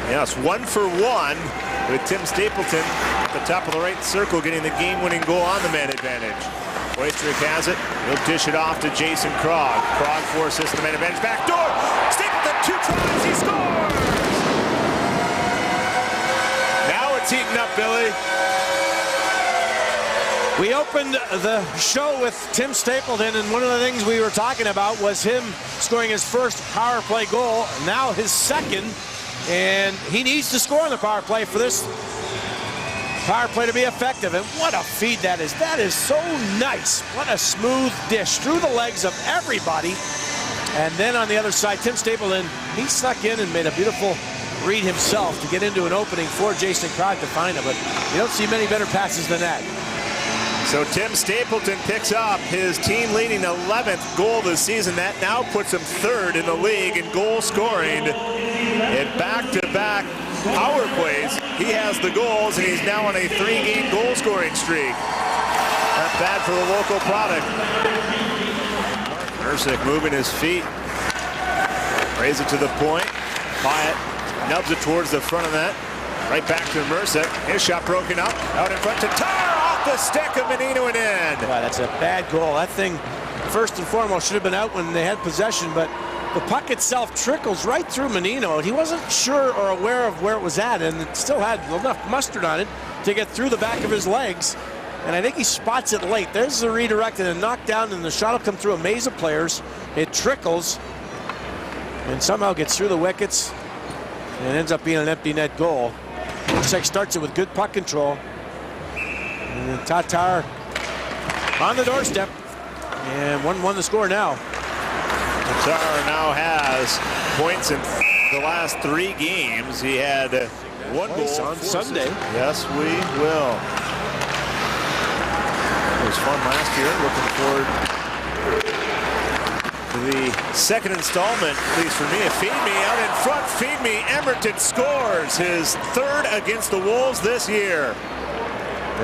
Yes, 1 for 1 with Tim Stapleton at the top of the right circle getting the game-winning goal on the man advantage. Oystrick has it. He'll dish it off to Jason Krog. Krog forces the man advantage back door. Stapleton 2 tries. He scores! Now it's heating up, Billy. We opened the show with Tim Stapleton, and one of the things we were talking about was him scoring his first power play goal, now his second, and he needs to score on the power play for this power play to be effective. And what a feed that is. That is so nice. What a smooth dish through the legs of everybody. And then on the other side, Tim Stapleton, he snuck in and made a beautiful read himself to get into an opening for Jason Krog to find him, but you don't see many better passes than that. So Tim Stapleton picks up his team-leading 11th goal this season. That now puts him 3rd in the league in goal scoring. In back-to-back power plays, he has the goals, and he's now on a 3-game goal-scoring streak. Not bad for the local product. Mercick moving his feet. Raise it to the point. Pyatt nubs it towards the front of that. Right back to Mercick. His shot broken up. Out in front to Tar. The stick of Menino and in. Wow, that's a bad goal. That thing, first and foremost, should have been out when they had possession, but the puck itself trickles right through Menino. He wasn't sure or aware of where it was at, and it still had enough mustard on it to get through the back of his legs. And I think he spots it late. There's the redirect and a knockdown, and the shot will come through a maze of players. It trickles and somehow gets through the wickets and ends up being an empty net goal. Mercick starts it with good puck control. And Tatar on the doorstep, and 1-1 the score now. Tatar now has points in the last 3 games. He had 1 goal on Sunday. Yes, we will. It was fun last year. Looking forward to the second installment, at least for me. Feed me out in front. Feed me. Emerton scores his 3rd against the Wolves this year.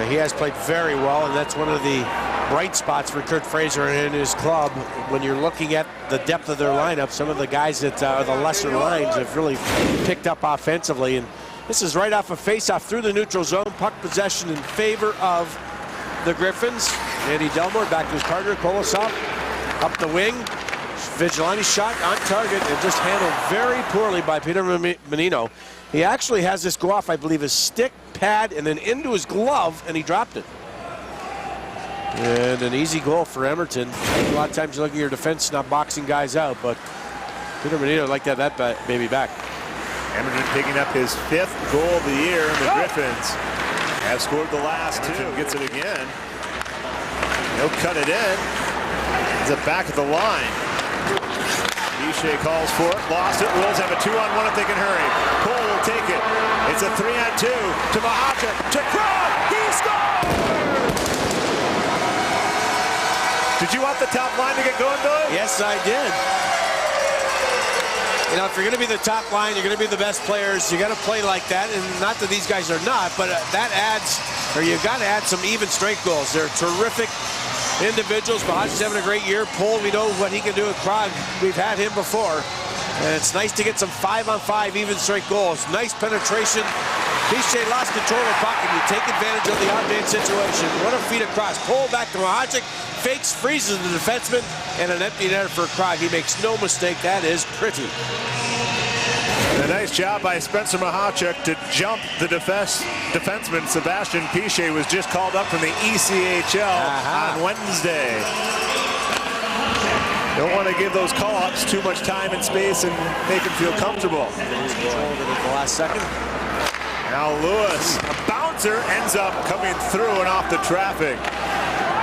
He has played very well, and that's one of the bright spots for Kurt Fraser and his club. When you're looking at the depth of their lineup, some of the guys that are the lesser lines have really picked up offensively. And this is right off a face-off through the neutral zone. Puck possession in favor of the Griffins. Andy Delmore back to his partner, Kolosov. Up the wing. Vigilante shot on target and just handled very poorly by Peter Menino. He actually has this go off, I believe, his stick, pad, and then into his glove, and he dropped it. And an easy goal for Emerton. A lot of times you look at your defense not boxing guys out, but Peter Menino would like to have that baby back. Emerton picking up his 5th goal of the year, and the Griffins have scored the last 2. Gets it again. He'll cut it in. He's it back at the line. Bichet calls for it, lost it. Wolves have a 2-on-1 if they can hurry. Cole will take it. It's a 3-on-2 to Mahachuk, to Krog. He scores! Did you want the top line to get going, Billy? Yes, I did. You know, if you're going to be the top line, you're going to be the best players. You got to play like that, and not that these guys are not, but that adds, or you got to add some even strength goals. They're terrific individuals. Mahachuk's having a great year. Pole, we know what he can do with Krog. We've had him before. And it's nice to get some 5-on-5 even strength goals. Nice penetration. Bichet lost control of the puck, and you take advantage of the odd man situation. What a feed across. Pole back to Mahachuk. Fakes, freezes the defenseman, and an empty netter for Krog. He makes no mistake. That is pretty. A nice job by Spencer Mahachuk to jump the defenseman. Sebastian Bichet was just called up from the ECHL on Wednesday. Don't want to give those call-ups too much time and space and make them feel comfortable. The last second. Now Lewis, a bouncer, ends up coming through and off the traffic.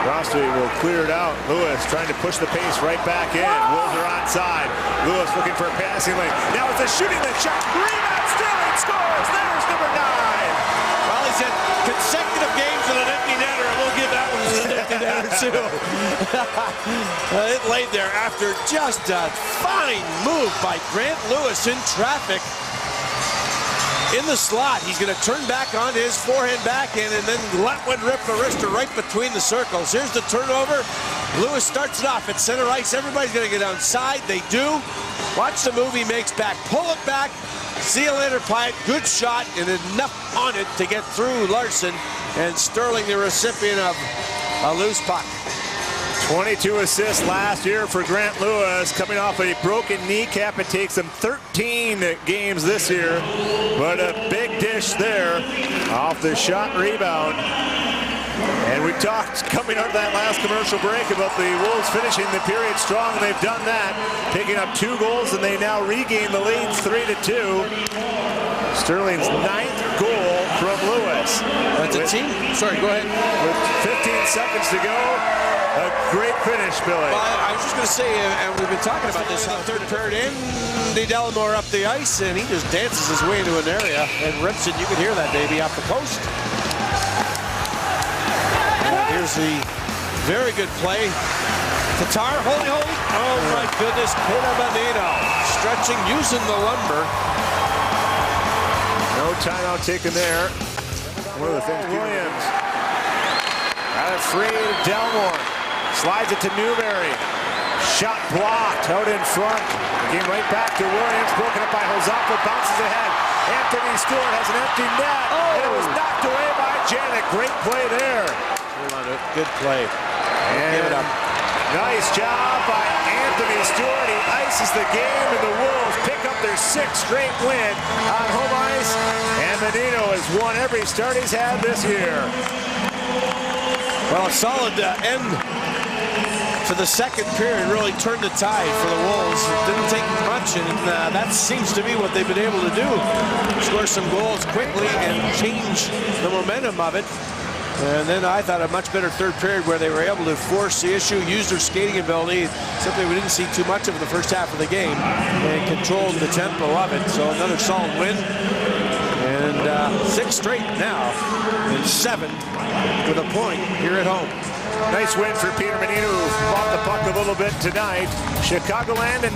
Rossi will clear it out. Lewis trying to push the pace right back in. Wolves are onside. Lewis looking for a passing lane. Now it's a shooting the shot. Rebound, Sterling scores. There's number 9. Well, he said consecutive games with an empty netter, and we'll give that one an empty netter too. It laid there after just a fine move by Grant Lewis in traffic. In the slot, he's going to turn back on his forehand backhand and then let one rip the wrister right between the circles. Here's the turnover. Lewis starts it off at center ice. Everybody's going to get outside. They do. Watch the move he makes back. Pull it back. See you later, Pyatt. Good shot and enough on it to get through Larson, and Sterling the recipient of a loose puck. 22 assists last year for Grant Lewis, coming off a broken kneecap. It takes him 13 games this year, but a big dish there off the shot rebound. And we talked coming out of that last commercial break about the Wolves finishing the period strong. They've done that, picking up 2 goals, and they now regain the lead 3-2. Sterling's 9th goal from Lewis. That's a team. Sorry, go ahead. With 15 seconds to go, a great finish, Billy. Well, I was just going to say, and we've been talking about this in the third period, Andy Delamore up the ice, and he just dances his way into an area and rips it. You can hear that baby off the post. And here's the very good play. Tatar, holy. Oh my goodness, Pinabonino stretching, using the lumber. No timeout taken there. One of the things Williams got it free to Delmore. Slides it to Newberry. Shot blocked out in front. Game right back to Williams. Broken up by Hozappa. Bounces ahead. Anthony Stewart has an empty net. And it was knocked away by Janik. Great play there. Good play. And give it up. Nice job by Anthony Stewart. He ices the game, and the Wolves pick up their 6th straight win on home ice. And Menino has won every start he's had this year. Well, a solid end for the second period. Really turned the tide for the Wolves. It didn't take much, and that seems to be what they've been able to do. Score some goals quickly and change the momentum of it. And then I thought a much better third period where they were able to force the issue, use their skating ability. Simply we didn't see too much of the first half of the game, and controlled the tempo of it. So another solid win. And 6 straight now, and 7 with a point here at home. Nice win for Peter Menino, who fought the puck a little bit tonight. Chicagoland and